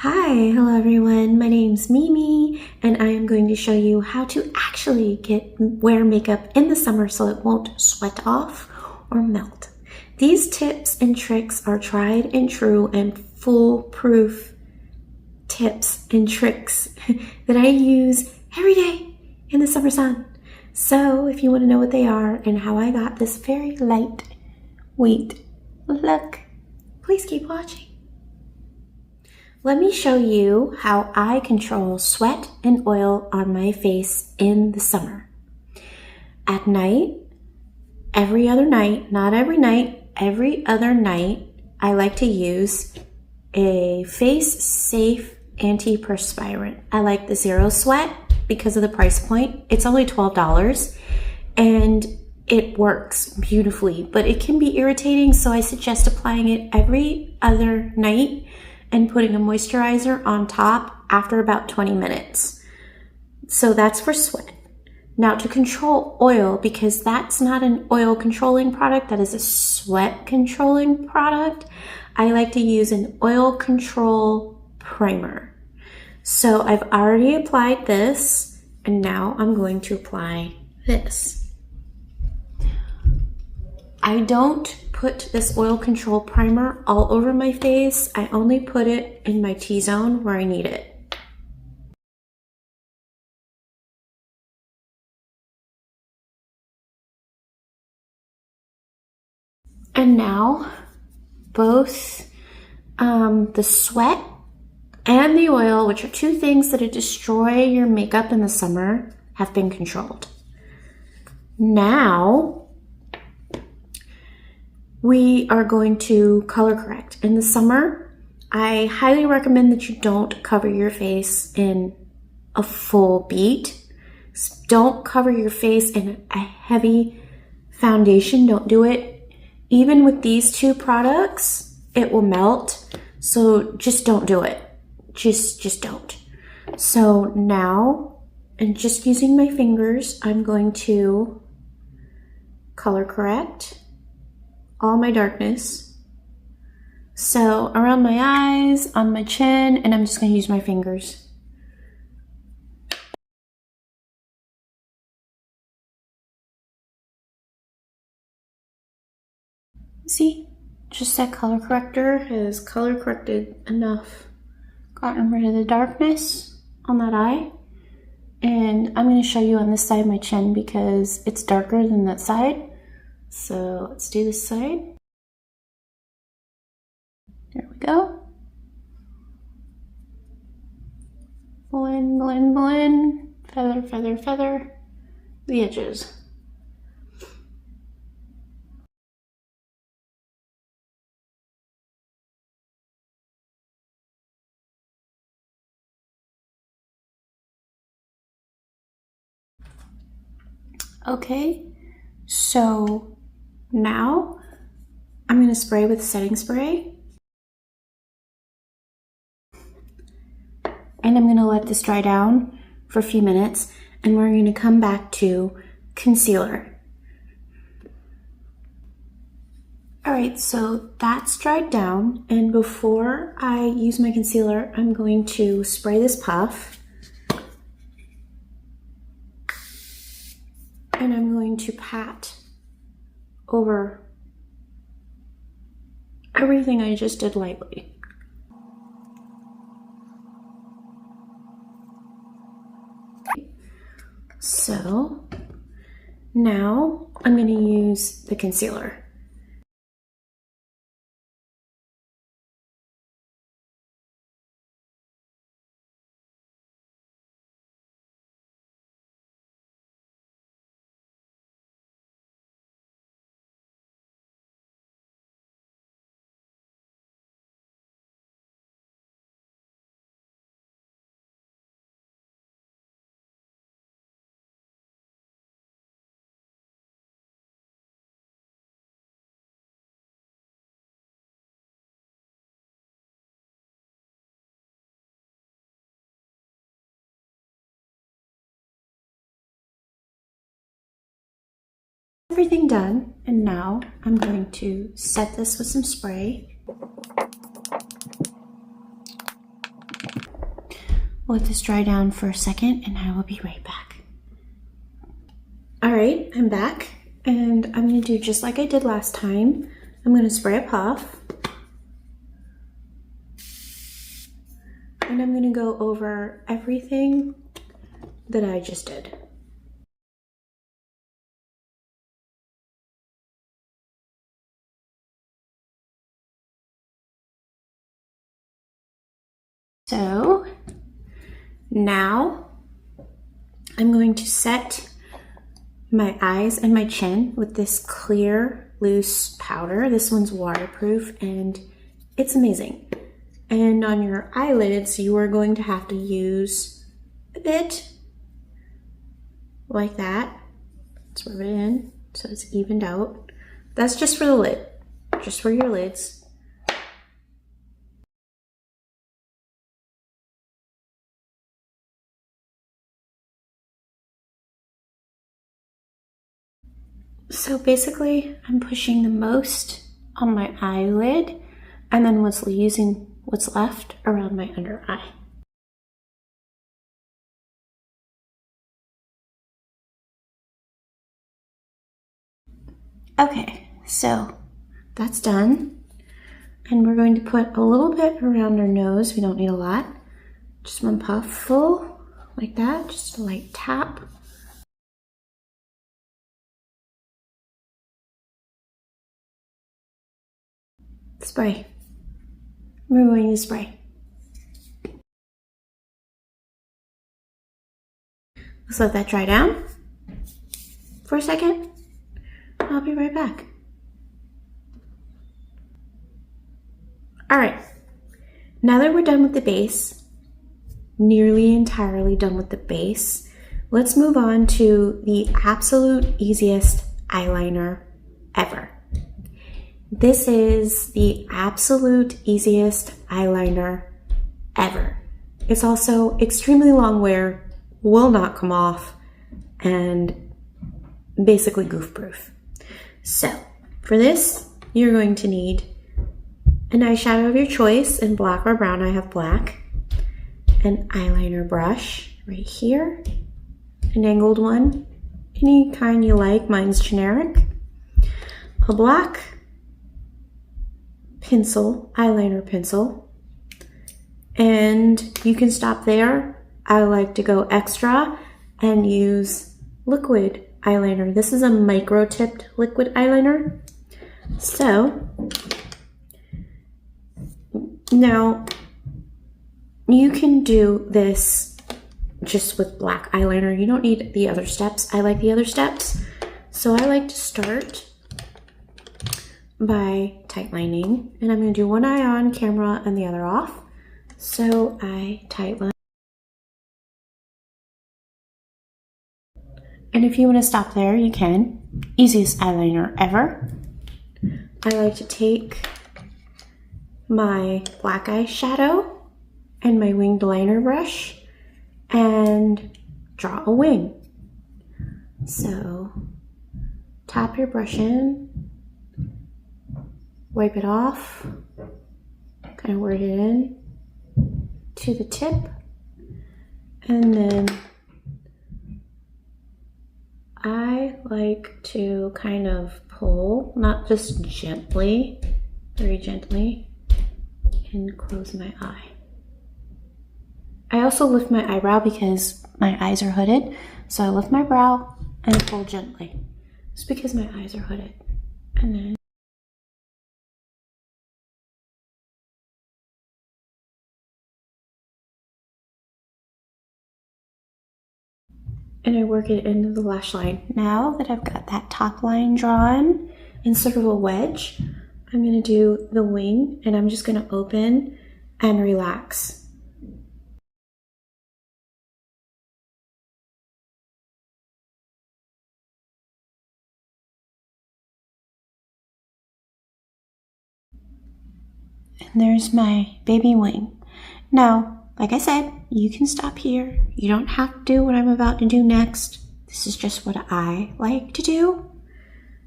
Hi, hello everyone. My name's Mimi and I am going to show you how to actually wear makeup in the summer so it won't sweat off or melt. These tips and tricks are tried and true and foolproof tips and tricks that I use every day in the summer sun. So if you want to know what they are and how I got this very lightweight look, please keep watching. Let me show you how I control sweat and oil on my face in the summer. At night, every other night, not every night, every other night, I like to use a face safe antiperspirant. I like the Zero Sweat because of the price point. It's only $12 and it works beautifully, but it can be irritating, so I suggest applying it every other night and putting a moisturizer on top after about 20 minutes. So that's for sweat. Now to control oil, because that's not an oil controlling product, that is a sweat controlling product, I like to use an oil control primer. So I've already applied this, and now I'm going to apply this. I don't put this oil control primer all over my face. I only put it in my T-zone where I need it. And now both the sweat and the oil, which are two things that destroy your makeup in the summer, have been controlled. Now we are going to color correct. In the summer, I highly recommend that you don't cover your face in a full beat. Don't cover your face in a heavy foundation. Don't do it. Even with these two products, it will melt. So just don't do it. Just don't. So now, and just using my fingers, I'm going to color correct all my darkness. So around my eyes, on my chin, and I'm just going to use my fingers. See, just that color corrector has color corrected enough, gotten rid of the darkness on that eye. And I'm going to show you on this side of my chin because it's darker than that side. So let's do this side. There we go. Blend, blend, blend. Feather, feather, feather. The edges. Okay, so now I'm going to spray with setting spray. And I'm going to let this dry down for a few minutes, and we're going to come back to concealer. All right, so that's dried down, and before I use my concealer, I'm going to spray this puff. And I'm going to pat over everything I just did lightly. So now I'm going to use the concealer. Everything done, and now I'm going to set this with some spray. let this dry down for a second and I will be right back. All right, I'm back and I'm gonna do just like I did last time. I'm gonna spray a puff. And I'm gonna go over everything that I just did. So now I'm going to set my eyes and my chin with this clear, loose powder. This one's waterproof and it's amazing. And on your eyelids, you are going to have to use a bit like that. Let's rub it in so it's evened out. That's just for the lid, just for your lids. So basically, I'm pushing the most on my eyelid and then using what's left around my under eye. Okay, so that's done. And we're going to put a little bit around our nose. We don't need a lot. Just one puff full, like that, just a light tap. Spray. We're going to spray. Let's let that dry down for a second. I'll be right back. All right, now that we're done with the base, nearly entirely done with the base, let's move on to the absolute easiest eyeliner ever. This is the absolute easiest eyeliner ever. It's also extremely long wear, will not come off, and basically goof proof. So for this, you're going to need an eyeshadow of your choice in black or brown. I have black. An eyeliner brush right here, an angled one, any kind you like. Mine's generic. A black pencil, eyeliner pencil, and you can stop there. I like to go extra and use liquid eyeliner. This is a micro tipped liquid eyeliner. So now you can do this just with black eyeliner. You don't need the other steps. I like the other steps. So I like to start by tightlining, and I'm going to do one eye on camera and the other off. So I tightline. And if you want to stop there, you can. Easiest eyeliner ever. I like to take my black eyeshadow and my winged liner brush and draw a wing. So tap your brush in, wipe it off, kind of work it in to the tip, and then I like to kind of pull, not just gently, very gently, and close my eye. I also lift my eyebrow because my eyes are hooded, so I lift my brow and pull gently. It's because my eyes are hooded. And then I work it into the lash line. Now that I've got that top line drawn in sort of a wedge, I'm going to do the wing, and I'm just going to open and relax. And there's my baby wing. Now, like I said, you can stop here. You don't have to do what I'm about to do next. This is just what I like to do.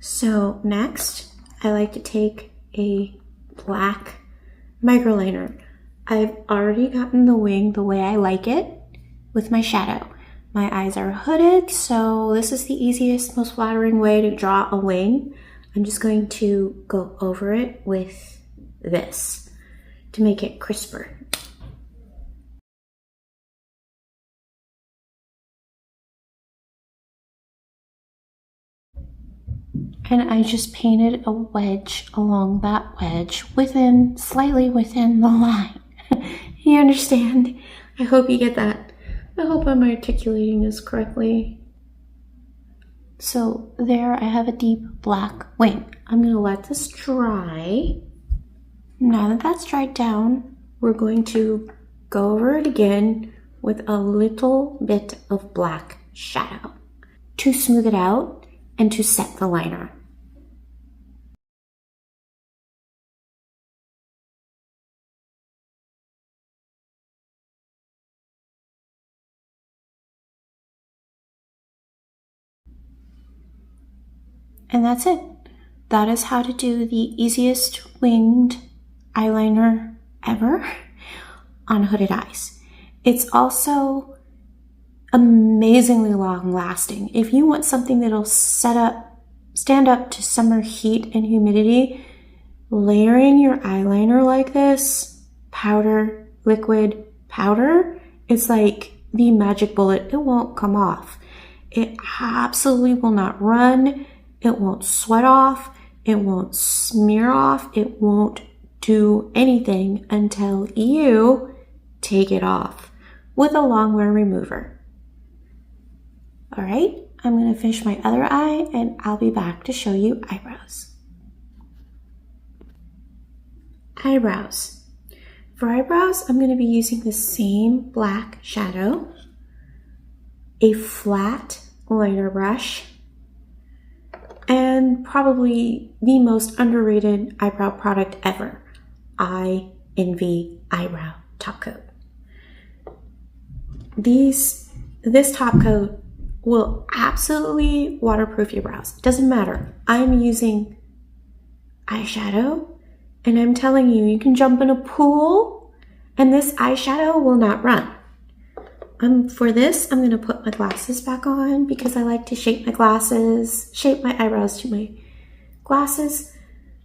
So next, I like to take a black microliner. I've already gotten the wing the way I like it with my shadow. My eyes are hooded, so this is the easiest, most flattering way to draw a wing. I'm just going to go over it with this to make it crisper. And I just painted a wedge along that wedge slightly within the line. You understand? I hope you get that. I hope I'm articulating this correctly. So there I have a deep black wing. I'm gonna let this dry. Now that that's dried down, we're going to go over it again with a little bit of black shadow to smooth it out and to set the liner. And that's it. That is how to do the easiest winged eyeliner ever on hooded eyes. It's also amazingly long lasting. If you want something that'll stand up to summer heat and humidity, layering your eyeliner like this, powder, liquid, powder, it's like the magic bullet. It won't come off. It absolutely will not run. It won't sweat off. It won't smear off. It won't do anything until you take it off with a long wear remover. All right, I'm going to finish my other eye and I'll be back to show you eyebrows. Eyebrows. For eyebrows, I'm going to be using the same black shadow, a flat liner brush, and probably the most underrated eyebrow product ever, I Envy Eyebrow Top Coat. This top coat will absolutely waterproof your brows. It doesn't matter. I'm using eyeshadow, and I'm telling you, you can jump in a pool, and this eyeshadow will not run. For this, I'm going to put my glasses back on because I like to shape my eyebrows to my glasses.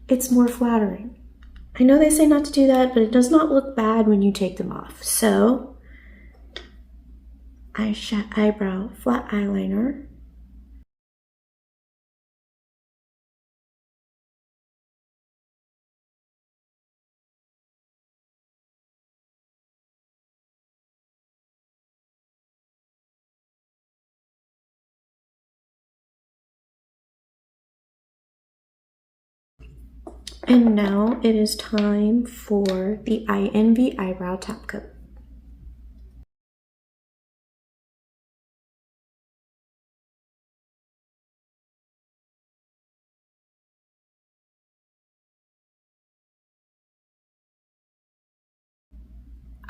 It's more flattering. I know they say not to do that, but it does not look bad when you take them off. So, eyebrow flat eyeliner. And now it is time for the I Envy Eyebrow Top Coat.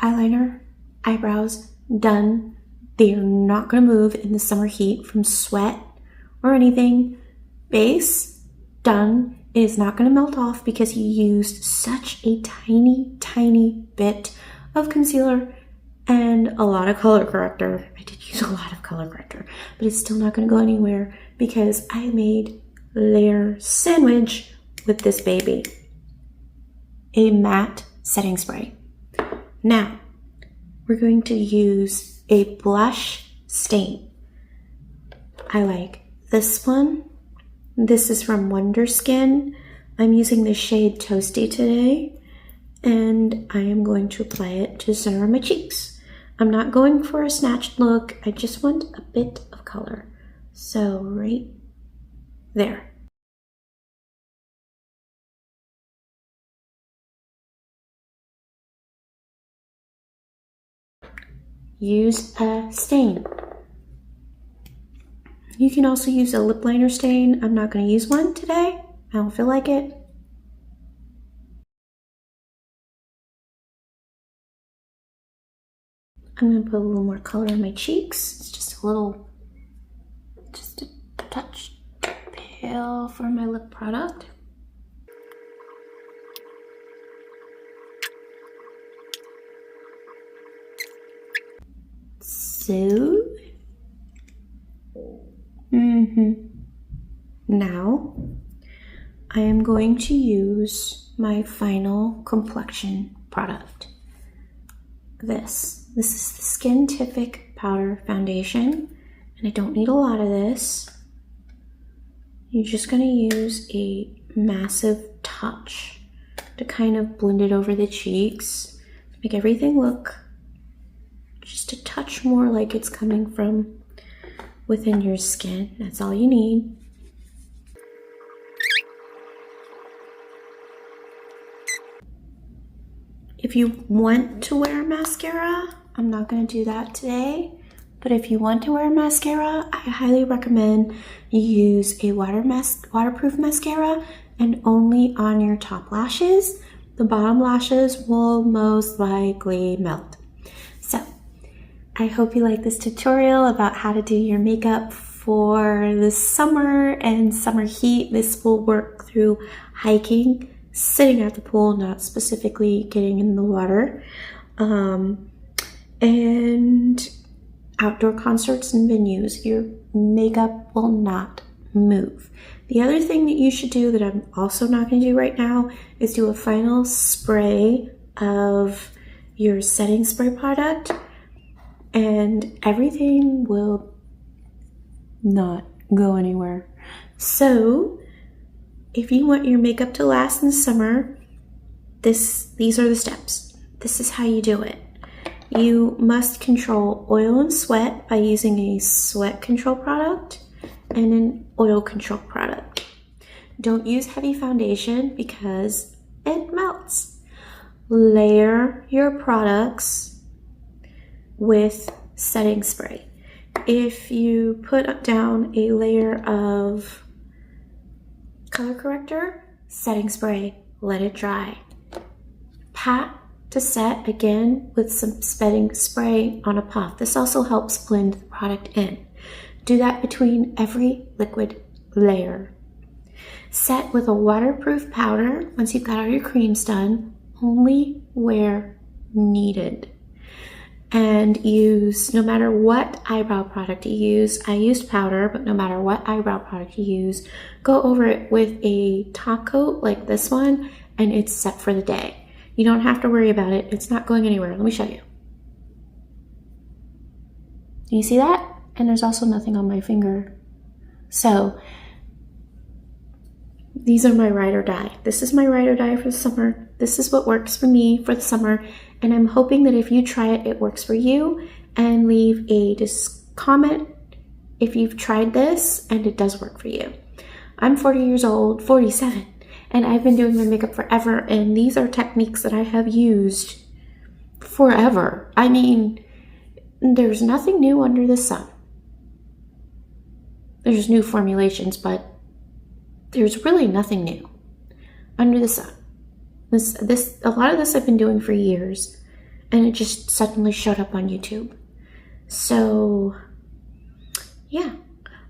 Eyeliner, eyebrows, done. They are not going to move in the summer heat from sweat or anything. Base, done. It is not going to melt off because you used such a tiny, tiny bit of concealer and a lot of color corrector. I did use a lot of color corrector, but it's still not going to go anywhere because I made layer sandwich with this baby. A matte setting spray. Now, we're going to use a blush stain. I like this one. This is from Wonder Skin. I'm using the shade Toasty today, and I am going to apply it to the center of my cheeks. I'm not going for a snatched look. I just want a bit of color. So right there. Use a stain. You can also use a lip liner stain. I'm not going to use one today. I don't feel like it. I'm going to put a little more color in my cheeks. It's just a touch pale for my lip product. So, now I am going to use my final complexion product. This is the Skintific Powder Foundation, and I don't need a lot of this. You're just going to use a massive touch to kind of blend it over the cheeks, make everything look just a touch more like it's coming from within your skin. That's all you need. If you want to wear mascara, I'm not going to do that today, but if you want to wear mascara, I highly recommend you use a waterproof mascara, and only on your top lashes. The bottom lashes will most likely melt. So, I hope you like this tutorial about how to do your makeup for the summer and summer heat. This will work through hiking, sitting at the pool, not specifically getting in the water, and outdoor concerts and venues. Your makeup will not move. The other thing that you should do that I'm also not going to do right now is do a final spray of your setting spray product, and everything will not go anywhere. So if you want your makeup to last in the summer, these are the steps. This is how you do it. You must control oil and sweat by using a sweat control product and an oil control product. Don't use heavy foundation because it melts. Layer your products with setting spray. If you put down a layer of color corrector, setting spray, let it dry. Pat to set again with some setting spray on a puff. This also helps blend the product in. Do that between every liquid layer. Set with a waterproof powder once you've got all your creams done, only where needed. And use, no matter what eyebrow product you use, I used powder, but no matter what eyebrow product you use, go over it with a top coat like this one, and it's set for the day. You don't have to worry about it. It's not going anywhere. Let me show you. You see that? And there's also nothing on my finger. So these are my ride or die. This is my ride or die for the summer. This is what works for me for the summer. And I'm hoping that if you try it, it works for you. And leave a comment if you've tried this and it does work for you. I'm 40 years old, 47, and I've been doing my makeup forever. And these are techniques that I have used forever. I mean, there's nothing new under the sun. There's new formulations, but there's really nothing new under the sun. A lot of this I've been doing for years, and it just suddenly showed up on YouTube. So, yeah.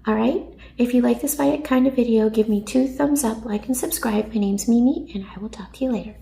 All right. If you like this kind of video, give me 2 thumbs up, like, and subscribe. My name's Mimi, and I will talk to you later.